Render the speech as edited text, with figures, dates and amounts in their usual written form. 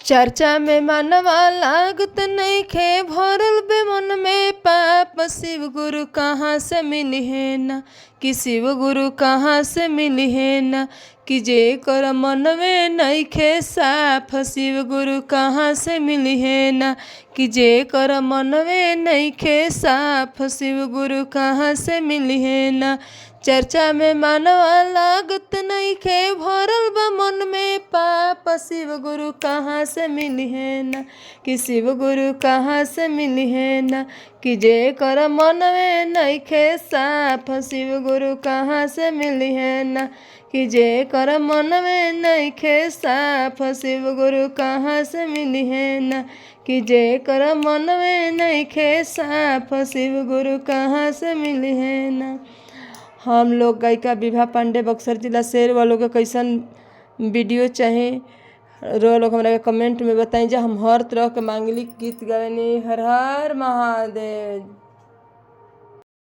चर्चा में मानवा लागत नइखे, भरल बे मन में पाप। शिव गुरु कहाँ से मिली है ना, कि शिव गुरु कहाँ से मिली है ना, कि जे कर मन में नइखे साफ। शिव गुरु कहाँ से मिली है ना, कि जे कर मन में नइखे साफ। शिव गुरु कहाँ से मिली है ना। चर्चा में मानवा लागत नइखे, भरल बा मन में पाप। शिव गुरु कहाँ से मिली है ना, कि शिव गुरु कहाँ से मिली है ना, कि जे कर मन में नइखे साफ। शिव गुरु कहाँ से मिली है ना, कि जे कर मन में नइखे साफ। शिव गुरु कहाँ से मिली है ना, कि जे कर मन में नइखे साफ। शिव गुरु कहाँ से मिली है ना। हम लोग गायिका विभा पांडे, बक्सर जिला से। वालों के कैसन वीडियो चाहे रो लोग हमारा कमेंट में बताएं। जो हम हर तरह के मांगलिक गीत गावेनी। हर हर महादेव।